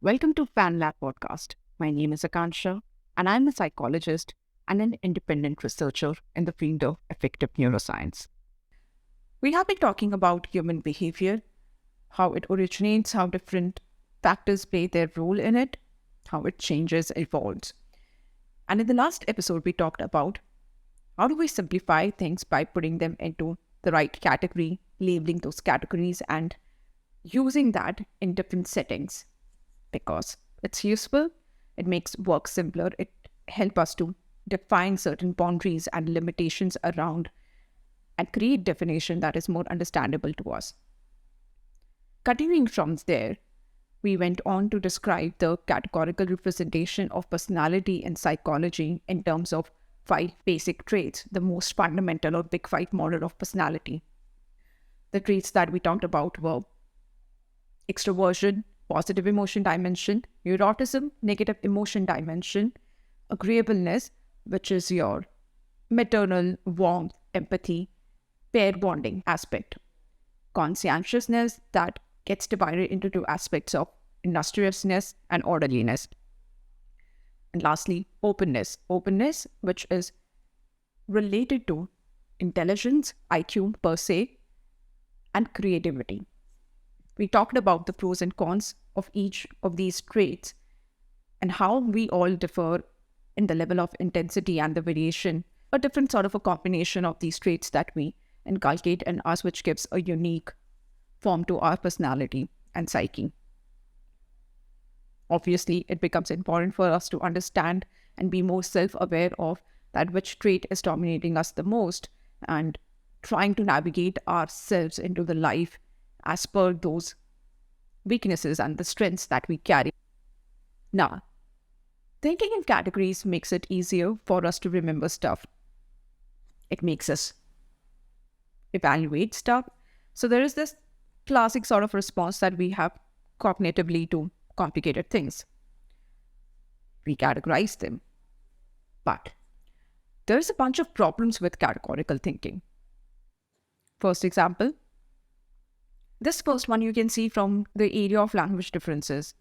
Welcome to Fan Lab Podcast. My name is Akansha, and I'm a psychologist and an independent researcher in the field of affective neuroscience. We have been talking about human behavior, how it originates, how different factors play their role in it, how it changes, evolves. And in the last episode, we talked about how do we simplify things by putting them into the right category, labeling those categories, and using that in different settings because it's useful, it makes work simpler, it helps us to define certain boundaries and limitations around and create definition that is more understandable to us. Continuing from there, we went on to describe the categorical representation of personality in psychology in terms of five basic traits, the most fundamental or big five model of personality. The traits that we talked about were extroversion, positive emotion dimension, neuroticism, negative emotion dimension, agreeableness, which is your maternal warmth, empathy, pair bonding aspect, conscientiousness that gets divided into two aspects of industriousness and orderliness. And lastly, openness, which is related to intelligence, IQ per se, and creativity. We talked about the pros and cons of each of these traits and how we all differ in the level of intensity and the variation, a different sort of a combination of these traits that we inculcate in us, which gives a unique form to our personality and psyche. Obviously, it becomes important for us to understand and be more self-aware of that which trait is dominating us the most and trying to navigate ourselves into the life as per those weaknesses and the strengths that we carry. Now, thinking in categories makes it easier for us to remember stuff. It makes us evaluate stuff. So there is this classic sort of response that we have cognitively to complicated things. We categorize them. But there's a bunch of problems with categorical thinking. First example, this first one you can see from the area of language differences.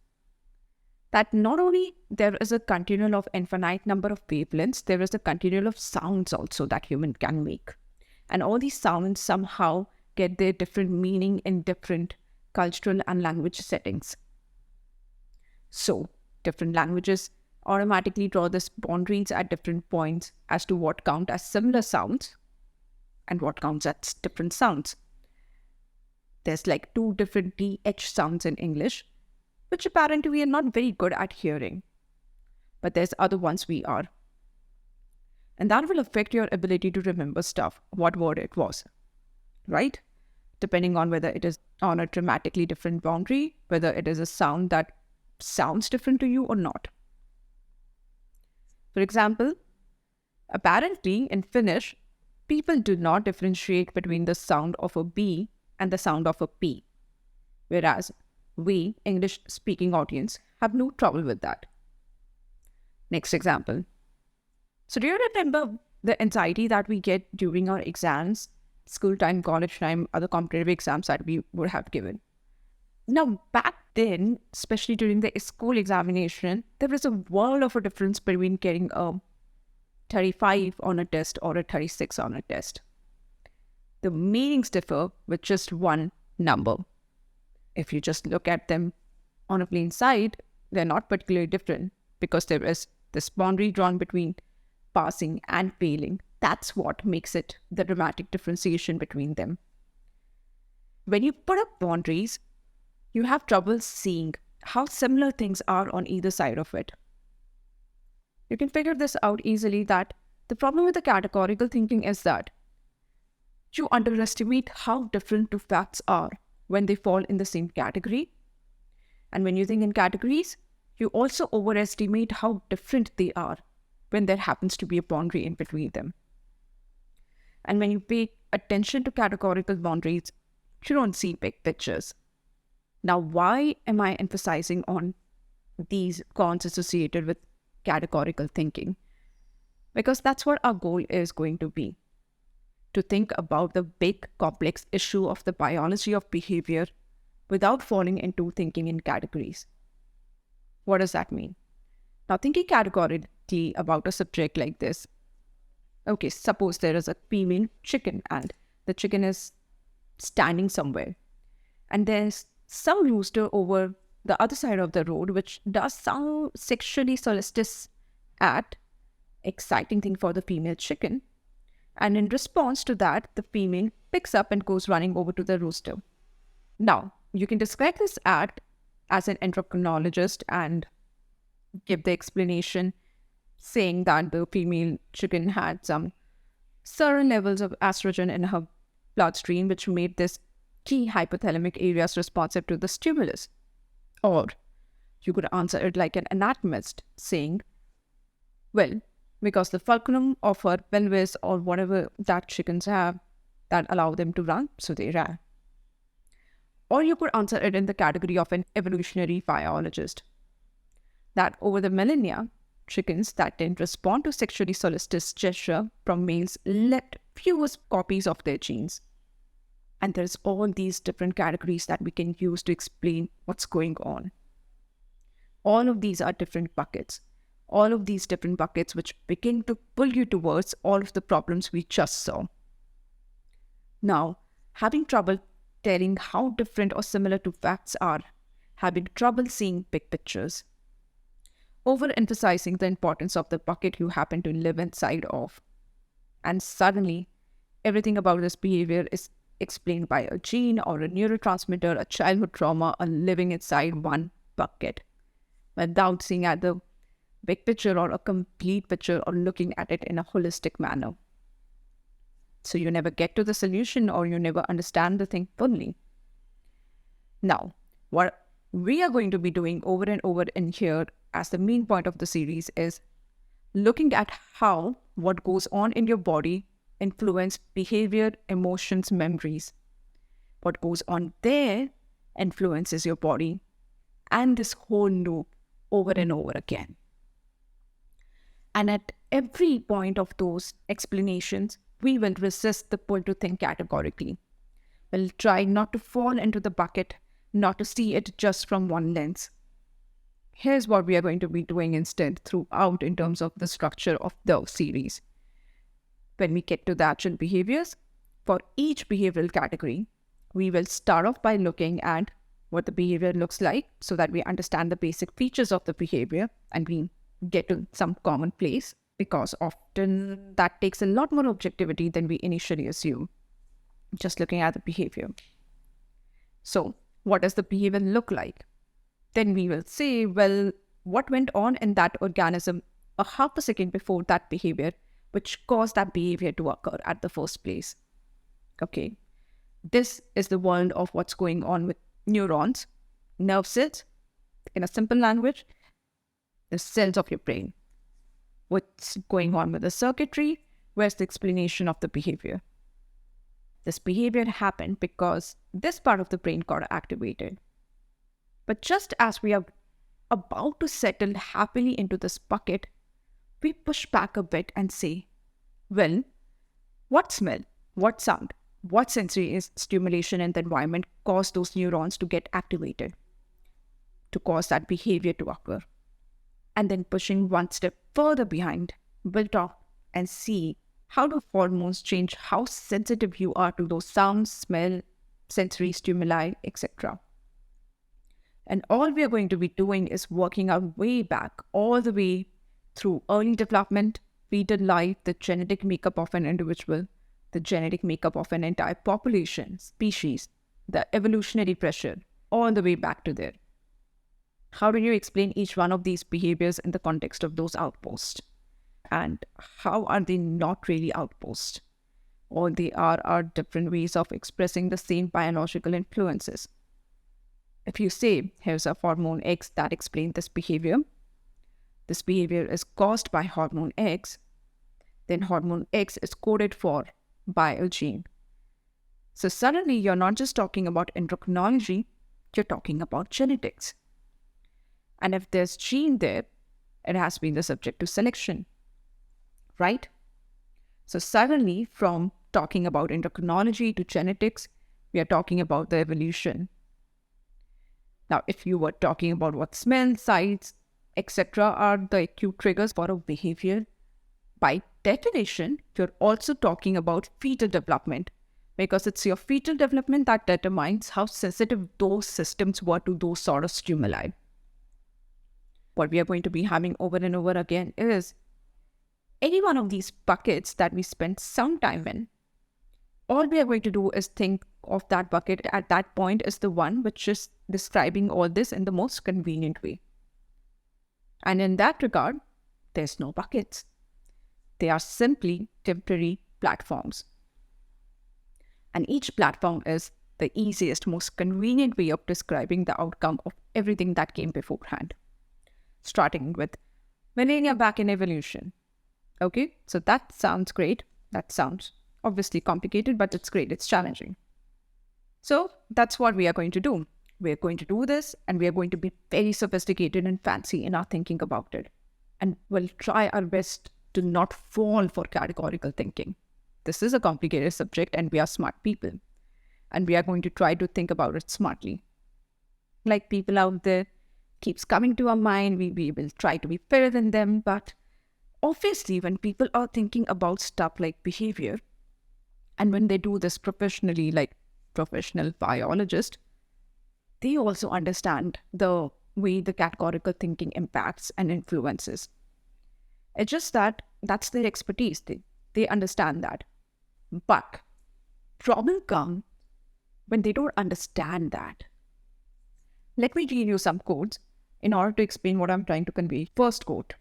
That not only there is a continuum of infinite number of wavelengths, there is a continuum of sounds also that human can make. And all these sounds somehow get their different meaning in different cultural and language settings. So, different languages automatically draw these boundaries at different points as to what count as similar sounds and what counts as different sounds. There's like two different TH sounds in English, which apparently we are not very good at hearing. But there's other ones we are. And that will affect your ability to remember stuff, what word it was, right? Depending on whether it is on a dramatically different boundary, whether it is a sound that sounds different to you or not. For example, apparently in Finnish, people do not differentiate between the sound of a B and the sound of a P, whereas we, English-speaking audience, have no trouble with that. Next example. So do you remember the anxiety that we get during our exams, school time, college time, other competitive exams that we would have given? Now, back then, especially during the school examination, there was a world of a difference between getting a 35 on a test or a 36 on a test. The meanings differ with just one number. If you just look at them on a plain side, they're not particularly different because there is this boundary drawn between passing and failing. That's what makes it the dramatic differentiation between them. When you put up boundaries, you have trouble seeing how similar things are on either side of it. You can figure this out easily that the problem with the categorical thinking is that you underestimate how different two facts are when they fall in the same category. And when you think in categories, you also overestimate how different they are when there happens to be a boundary in between them. And when you pay attention to categorical boundaries, you don't see big pictures. Now, why am I emphasizing on these cons associated with categorical thinking? Because that's what our goal is going to be. To think about the big complex issue of the biology of behavior without falling into thinking in categories. What does that mean? Now, thinking categorically about a subject like this, okay, suppose there is a female chicken and the chicken is standing somewhere, and there's some rooster over the other side of the road which does some sexually solicitous act, exciting thing for the female chicken. And in response to that, the female picks up and goes running over to the rooster. Now, you can describe this act as an endocrinologist and give the explanation saying that the female chicken had some certain levels of estrogen in her bloodstream, which made this key hypothalamic areas responsive to the stimulus. Or you could answer it like an anatomist saying, well, because the fulcrum of her pelvis or whatever that chickens have that allow them to run, so they ran. Or you could answer it in the category of an evolutionary biologist, that over the millennia, chickens that didn't respond to sexually solicitous gesture from males left fewest copies of their genes. And there's all these different categories that we can use to explain what's going on. All of these are different buckets. All of these different buckets which begin to pull you towards all of the problems we just saw. Now, having trouble telling how different or similar two facts are, having trouble seeing big pictures, overemphasizing the importance of the bucket you happen to live inside of, and suddenly everything about this behavior is explained by a gene or a neurotransmitter, a childhood trauma, or living inside one bucket, without seeing at the big picture or a complete picture or looking at it in a holistic manner. So you never get to the solution or you never understand the thing fully. Now, what we are going to be doing over and over in here as the main point of the series is looking at how what goes on in your body influence behavior, emotions, memories. What goes on there influences your body, and this whole loop over and over again. And at every point of those explanations, we will resist the pull to think categorically. We'll try not to fall into the bucket, not to see it just from one lens. Here's what we are going to be doing instead throughout in terms of the structure of the series. When we get to the actual behaviors, for each behavioral category, we will start off by looking at what the behavior looks like so that we understand the basic features of the behavior and we get to some common place, because often that takes a lot more objectivity than we initially assume, just looking at the behavior. So, what does the behavior look like? Then we will say, well, what went on in that organism a half a second before that behavior, which caused that behavior to occur at the first place? Okay, this is the world of what's going on with neurons, nerve cells, in a simple language, the cells of your brain. What's going on with the circuitry? Where's the explanation of the behavior? This behavior happened because this part of the brain got activated. But just as we are about to settle happily into this bucket, we push back a bit and say, well, what smell, what sound, what sensory stimulation in the environment caused those neurons to get activated, to cause that behavior to occur? And then pushing one step further behind, we'll talk and see how do hormones change how sensitive you are to those sounds, smell, sensory stimuli, etc. And all we are going to be doing is working our way back, all the way through early development, fetal life, the genetic makeup of an individual, the genetic makeup of an entire population, species, the evolutionary pressure, all the way back to there. How do you explain each one of these behaviors in the context of those outposts? And how are they not really outposts? All they are different ways of expressing the same biological influences. If you say, here's a hormone X that explains this behavior is caused by hormone X, then hormone X is coded for by a gene. So suddenly you're not just talking about endocrinology, you're talking about genetics. And if there's gene there, it has been the subject to selection, right? So suddenly from talking about endocrinology to genetics, we are talking about the evolution. Now, if you were talking about what smell, sights, etc. are the acute triggers for a behavior, by definition, you're also talking about fetal development, because it's your fetal development that determines how sensitive those systems were to those sort of stimuli. What we are going to be having over and over again is any one of these buckets that we spend some time in, all we are going to do is think of that bucket at that point as the one which is describing all this in the most convenient way. And in that regard, there's no buckets. They are simply temporary platforms. And each platform is the easiest, most convenient way of describing the outcome of everything that came beforehand. Starting with millennia back in evolution. Okay, so that sounds great. That sounds obviously complicated, but it's great. It's challenging. So that's what we are going to do. We're going to do this, and we are going to be very sophisticated and fancy in our thinking about it. And we'll try our best to not fall for categorical thinking. This is a complicated subject, and we are smart people. And we are going to try to think about it smartly. Like people out there keeps coming to our mind, we will try to be better than them, but obviously, when people are thinking about stuff like behavior, and when they do this professionally, like professional biologists, they also understand the way the categorical thinking impacts and influences. It's just that that's their expertise. They understand that. But problem comes when they don't understand that. Let me read you some quotes in order to explain what I'm trying to convey. First quote.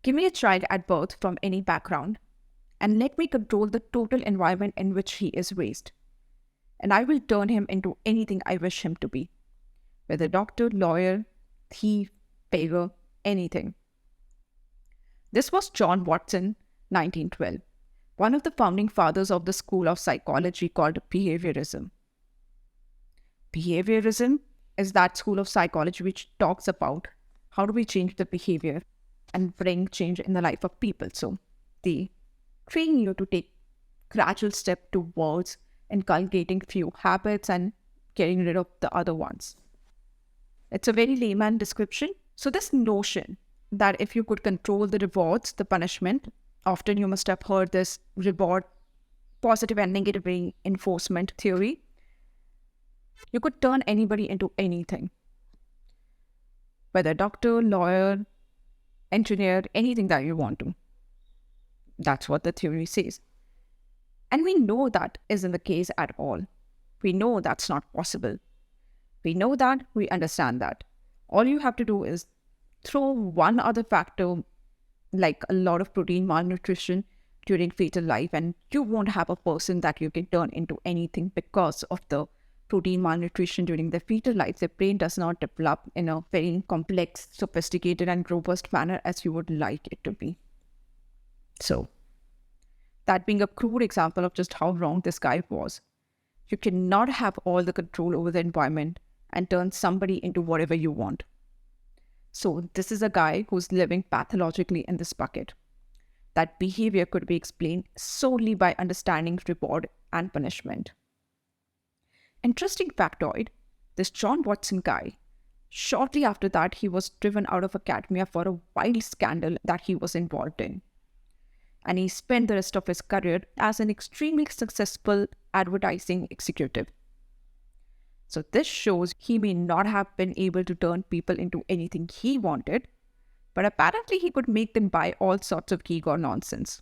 Give me a child at birth from any background, and let me control the total environment in which he is raised. And I will turn him into anything I wish him to be. Whether doctor, lawyer, thief, beggar, anything. This was John Watson, 1912, one of the founding fathers of the school of psychology called behaviorism. Behaviorism is that school of psychology which talks about how do we change the behavior and bring change in the life of people. So they train you to take gradual step towards inculcating few habits and getting rid of the other ones. It's a very layman description. So this notion that if you could control the rewards, the punishment, often you must have heard this reward, positive and negative reinforcement theory. You could turn anybody into anything. Whether doctor, lawyer, engineer, anything that you want to. That's what the theory says. And we know that isn't the case at all. We know that's not possible. We know that, we understand that. All you have to do is throw one other factor, like a lot of protein malnutrition during fetal life, and you won't have a person that you can turn into anything because of the protein malnutrition during their fetal life. Their brain does not develop in a very complex, sophisticated, and robust manner as you would like it to be. So, that being a crude example of just how wrong this guy was. You cannot have all the control over the environment and turn somebody into whatever you want. So this is a guy who's living pathologically in this bucket. That behavior could be explained solely by understanding reward and punishment. Interesting factoid, this John Watson guy, shortly after that he was driven out of academia for a wild scandal that he was involved in. And he spent the rest of his career as an extremely successful advertising executive. So this shows he may not have been able to turn people into anything he wanted, but apparently he could make them buy all sorts of geek or nonsense.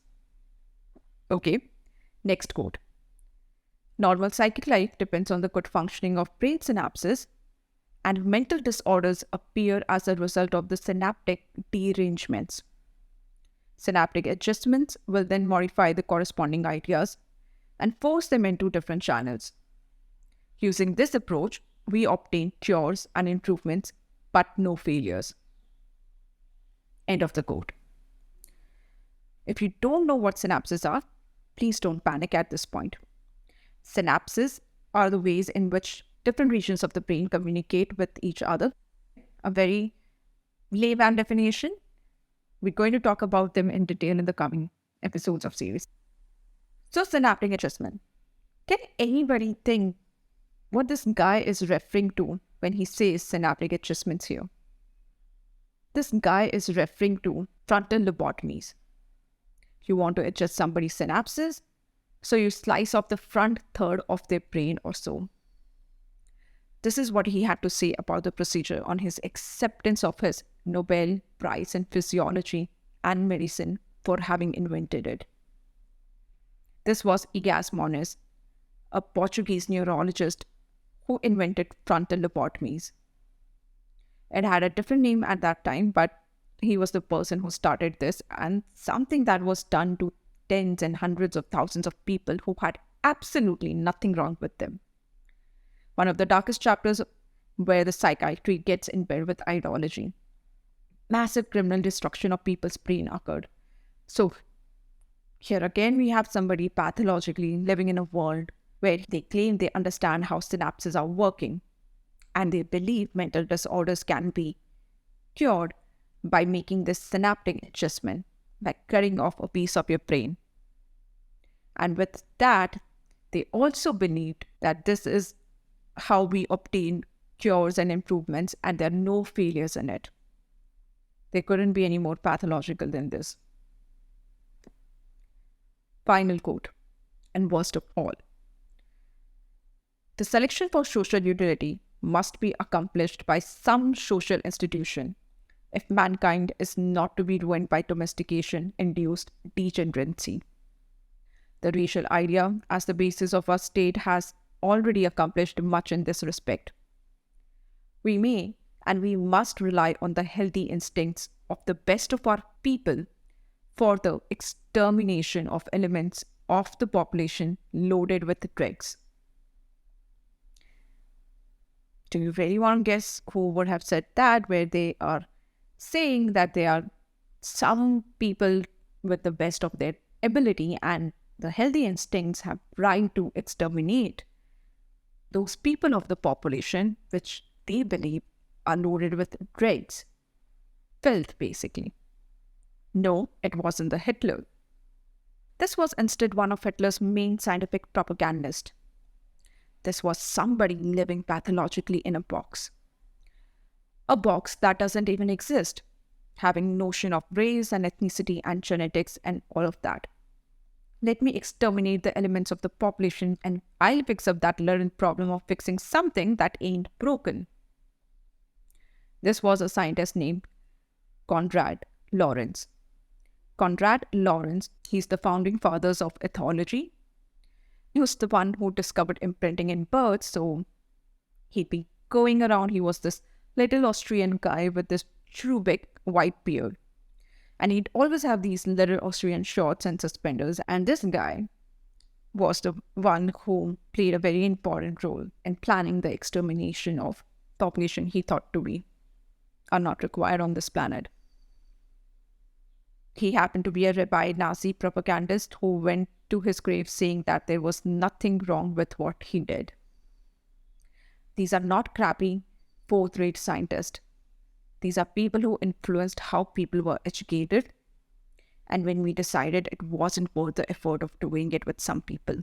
Okay, next quote. Normal psychic life depends on the good functioning of brain synapses, and mental disorders appear as a result of the synaptic derangements. Synaptic adjustments will then modify the corresponding ideas and force them into different channels. Using this approach, we obtain cures and improvements, but no failures. End of the quote. If you don't know what synapses are, please don't panic at this point. Synapses are the ways in which different regions of the brain communicate with each other. A very layman definition. We're going to talk about them in detail in the coming episodes of series. So synaptic adjustment. Can anybody think what this guy is referring to when he says synaptic adjustments here. This guy is referring to frontal lobotomies. You want to adjust somebody's synapses, so you slice off the front third of their brain or so. This is what he had to say about the procedure on his acceptance of his Nobel Prize in Physiology and Medicine for having invented it. This was Egas Moniz, a Portuguese neurologist who invented frontal lobotomies. It had a different name at that time, but he was the person who started this, and something that was done to tens and hundreds of thousands of people who had absolutely nothing wrong with them. One of the darkest chapters where the psychiatry gets in bed with ideology. Massive criminal destruction of people's brain occurred. So here again, we have somebody pathologically living in a world where they claim they understand how synapses are working, and they believe mental disorders can be cured by making this synaptic adjustment, by cutting off a piece of your brain. And with that, they also believed that this is how we obtain cures and improvements, and there are no failures in it. They couldn't be any more pathological than this. Final quote, and worst of all. The selection for social utility must be accomplished by some social institution if mankind is not to be ruined by domestication-induced degeneracy. The racial idea as the basis of our state has already accomplished much in this respect. We may and we must rely on the healthy instincts of the best of our people for the extermination of elements of the population loaded with drugs. Do you really want to guess who would have said that, where they are saying that there are some people with the best of their ability and the healthy instincts have right to exterminate those people of the population which they believe are loaded with drugs? Filth, basically. No, it wasn't the Hitler. This was instead one of Hitler's main scientific propagandists. This was somebody living pathologically in a box. A box that doesn't even exist, having notion of race and ethnicity and genetics and all of that. Let me exterminate the elements of the population and I'll fix up that learned problem of fixing something that ain't broken. This was a scientist named Konrad Lorenz. Konrad Lorenz, he's the founding fathers of ethology. He was the one who discovered imprinting in birds, so he'd be going around. He was this little Austrian guy with this true big white beard. And he'd always have these little Austrian shorts and suspenders. And this guy was the one who played a very important role in planning the extermination of population he thought to be are not required on this planet. He happened to be a rabbi Nazi propagandist who went to his grave saying that there was nothing wrong with what he did. These are not crappy, fourth-rate scientists. These are people who influenced how people were educated, and when we decided it wasn't worth the effort of doing it with some people.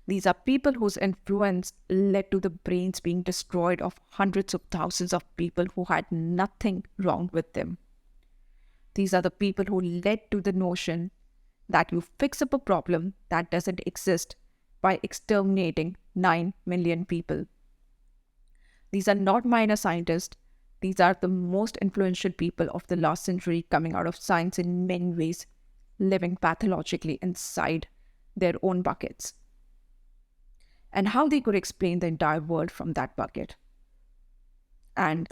These are people whose influence led to the brains being destroyed of hundreds of thousands of people who had nothing wrong with them. These are the people who led to the notion that you fix up a problem that doesn't exist by exterminating 9 million people. These are not minor scientists. These are the most influential people of the last century coming out of science in many ways, living pathologically inside their own buckets. And how they could explain the entire world from that bucket. And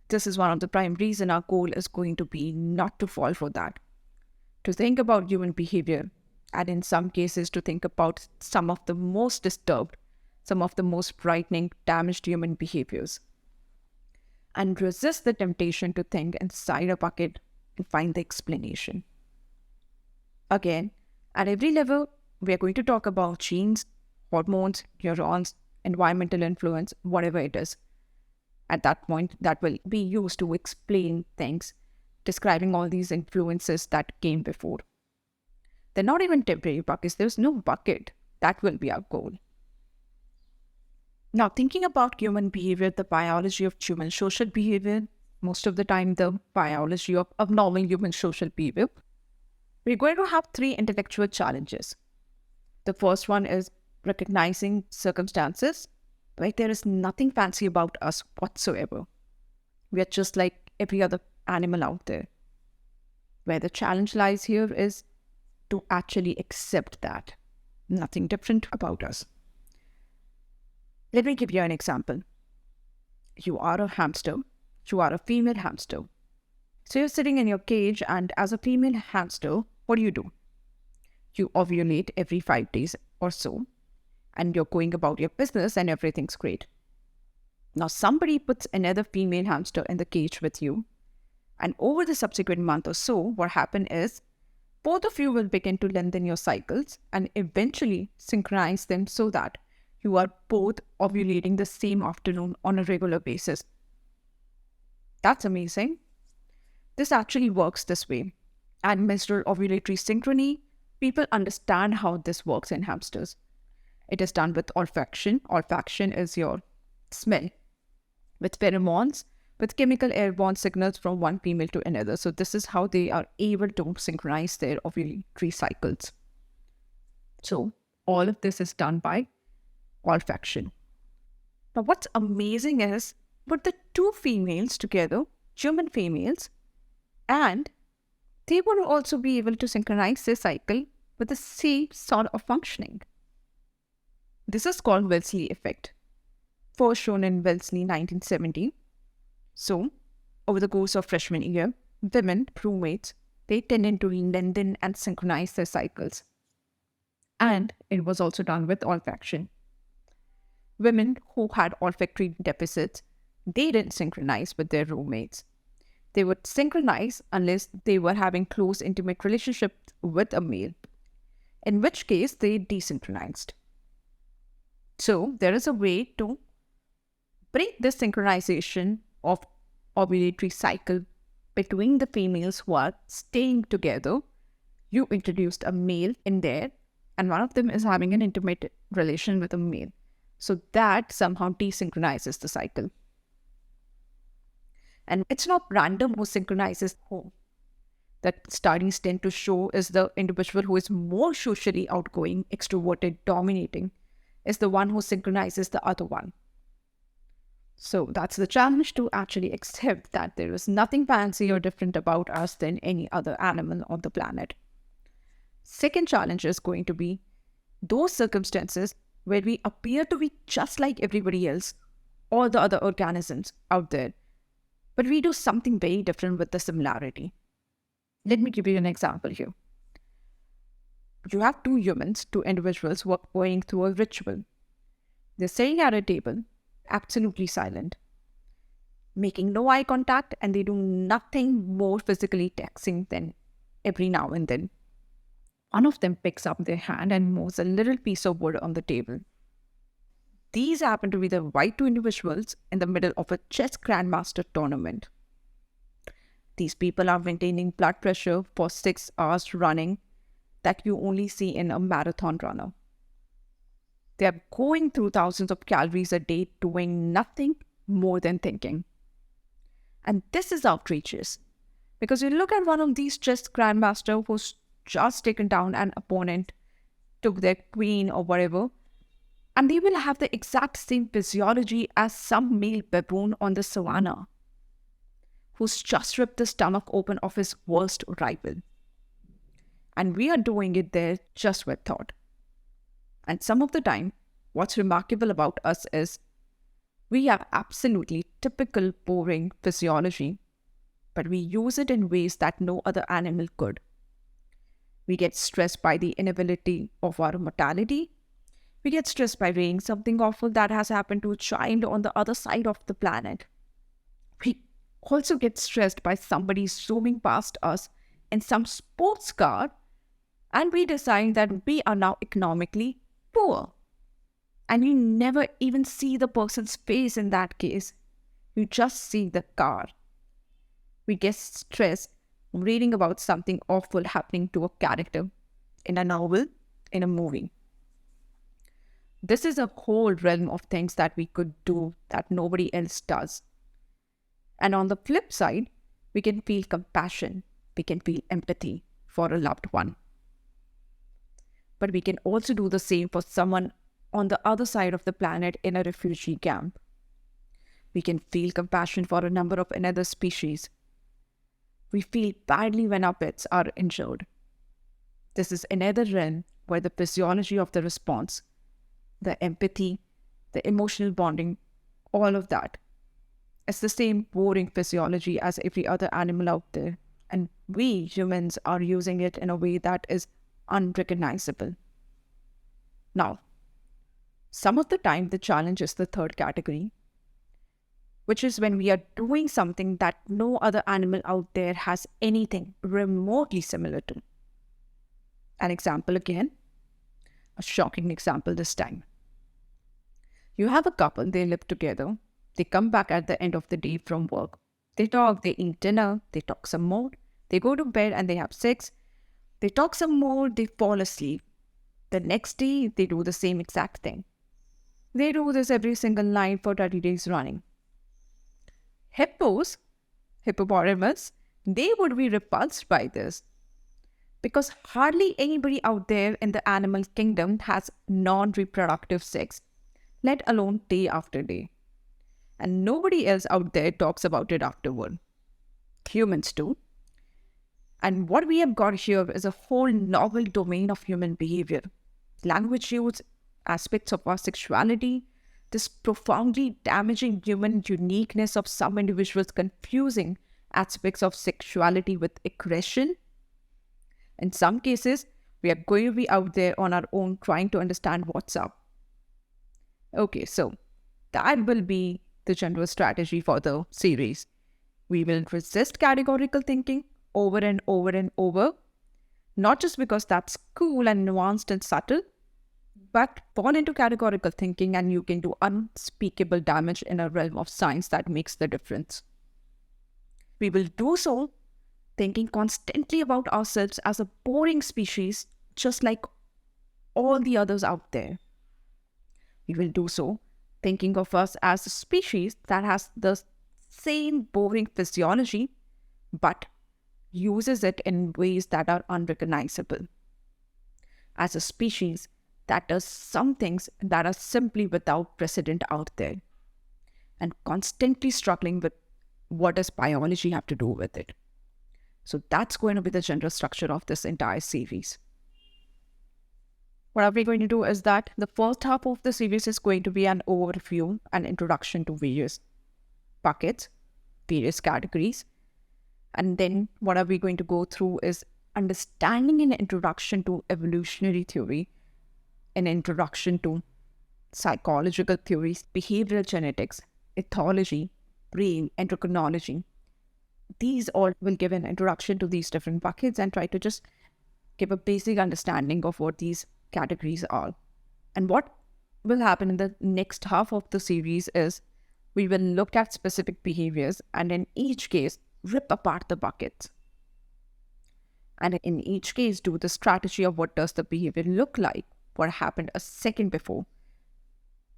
this is one of the prime reasons our goal is going to be not to fall for that. To think about human behavior, and in some cases to think about some of the most disturbed, some of the most frightening, damaged human behaviors. And resist the temptation to think inside a bucket and find the explanation. Again, at every level, we are going to talk about genes, hormones, neurons, environmental influence, whatever it is. At that point, that will be used to explain things, describing all these influences that came before. They're not even temporary buckets. There's no bucket. That will be our goal. Now, thinking about human behavior, the biology of human social behavior, most of the time the biology of abnormal human social behavior, we're going to have three intellectual challenges. The first one is recognizing circumstances, right? There is nothing fancy about us whatsoever. We are just like every other animal out there. Where the challenge lies here is to actually accept that. Nothing different about us. Let me give you an example. You are a hamster. You are a female hamster. So you're sitting in your cage, and as a female hamster, what do? You ovulate every 5 days or so, and you're going about your business and everything's great. Now somebody puts another female hamster in the cage with you, and over the subsequent month or so, what happens is both of you will begin to lengthen your cycles and eventually synchronize them so that you are both ovulating the same afternoon on a regular basis. That's amazing. This actually works this way. And menstrual ovulatory synchrony, people understand how this works in hamsters. It is done with olfaction. Olfaction is your smell. With pheromones, with chemical airborne signals from one female to another. So this is how they are able to synchronize their ovulatory cycles. So all of this is done by olfaction. Now what's amazing is, put the two females together, human females, and they will also be able to synchronize their cycle with the same sort of functioning. This is called Wellesley effect, first shown in Wellesley 1970. So, over the course of freshman year, women, roommates, they tended to lengthen and synchronize their cycles. And it was also done with olfaction. Women who had olfactory deficits, they didn't synchronize with their roommates. They would synchronize unless they were having close, intimate relationships with a male, in which case they desynchronized. So there is a way to break this synchronization of ovulatory cycle between the females who are staying together. You introduced a male in there, and one of them is having an intimate relation with a male. So that somehow desynchronizes the cycle. And it's not random who synchronizes who. That studies tend to show is the individual who is more socially outgoing, extroverted, dominating, is the one who synchronizes the other one. So that's the challenge, to actually accept that there is nothing fancy or different about us than any other animal on the planet. Second challenge is going to be those circumstances where we appear to be just like everybody else, all the other organisms out there, but we do something very different with the similarity. Let me give you an example here. You have two humans, two individuals who are going through a ritual. They're sitting at a table, absolutely silent, making no eye contact, and they do nothing more physically taxing than every now and then one of them picks up their hand and moves a little piece of wood on the table. These happen to be the right two individuals in the middle of a chess grandmaster tournament. These people are maintaining blood pressure for 6 hours running that you only see in a marathon runner. They are going through thousands of calories a day doing nothing more than thinking. And this is outrageous, because you look at one of these chess grandmaster who's just taken down an opponent, took their queen or whatever, and they will have the exact same physiology as some male baboon on the savannah who's just ripped the stomach open of his worst rival. And we are doing it there just with thought. And some of the time, what's remarkable about us is we have absolutely typical boring physiology, but we use it in ways that no other animal could. We get stressed by the inability of our mortality. We get stressed by reading something awful that has happened to a child on the other side of the planet. We also get stressed by somebody zooming past us in some sports car, and we decide that we are now economically poor. And you never even see the person's face in that case. You just see the car. We get stressed reading about something awful happening to a character in a novel, in a movie. This is a whole realm of things that we could do that nobody else does. And on the flip side, we can feel compassion, we can feel empathy for a loved one. But we can also do the same for someone on the other side of the planet in a refugee camp. We can feel compassion for a number of another species. We feel badly when our pets are injured. This is another realm where the physiology of the response, the empathy, the emotional bonding, all of that, it's the same boring physiology as every other animal out there. And we humans are using it in a way that is unrecognizable. Now, some of the time the challenge is the third category, which is when we are doing something that no other animal out there has anything remotely similar to. An example again, a shocking example this time. You have a couple, they live together. They come back at the end of the day from work. They talk, they eat dinner, they talk some more. They go to bed and they have sex. They talk some more, they fall asleep. The next day, they do the same exact thing. They do this every single night for 30 days running. Hippopotamus, they would be repulsed by this. Because hardly anybody out there in the animal kingdom has non-reproductive sex, let alone day after day. And nobody else out there talks about it afterward. Humans do. And what we have got here is a whole novel domain of human behavior. Language use, aspects of our sexuality, this profoundly damaging human uniqueness of some individuals confusing aspects of sexuality with aggression. In some cases, we are going to be out there on our own trying to understand what's up. Okay, so that will be the general strategy for the series. We will resist categorical thinking over and over and over, not just because that's cool and nuanced and subtle, but fall into categorical thinking and you can do unspeakable damage in a realm of science that makes the difference. We will do so thinking constantly about ourselves as a boring species, just like all the others out there. We will do so thinking of us as a species that has the same boring physiology, but uses it in ways that are unrecognizable. As a species that does some things that are simply without precedent out there, and constantly struggling with what does biology have to do with it. So that's going to be the general structure of this entire series. What we're going to do is that the first half of the series is going to be an overview and introduction to various buckets, various categories. And then what are we going to go through is understanding an introduction to evolutionary theory, an introduction to psychological theories, behavioral genetics, ethology, brain, endocrinology. These all will give an introduction to these different buckets and try to just give a basic understanding of what these categories are. And what will happen in the next half of the series is we will look at specific behaviors and in each case rip apart the buckets. And in each case do the strategy of what does the behavior look like, what happened a second before.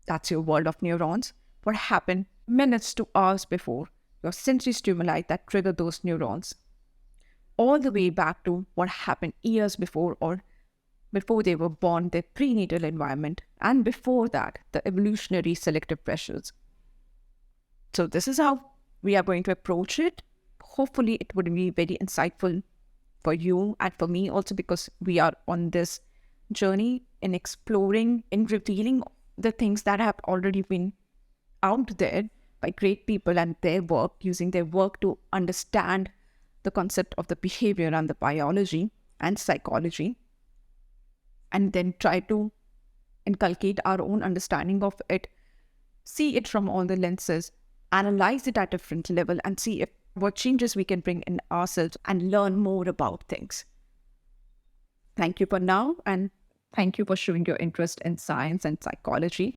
That's your world of neurons. What happened minutes to hours before, your sensory stimuli that trigger those neurons. All the way back to what happened years before or before they were born, their prenatal environment, and before that, the evolutionary selective pressures. So this is how we are going to approach it. Hopefully it would be very insightful for you and for me also, because we are on this journey in exploring, in revealing the things that have already been out there by great people and their work, using their work to understand the concept of the behavior and the biology and psychology, and then try to inculcate our own understanding of it, see it from all the lenses, analyze it at a different level, and see if what changes we can bring in ourselves and learn more about things. Thank you for now, and thank you for showing your interest in science and psychology.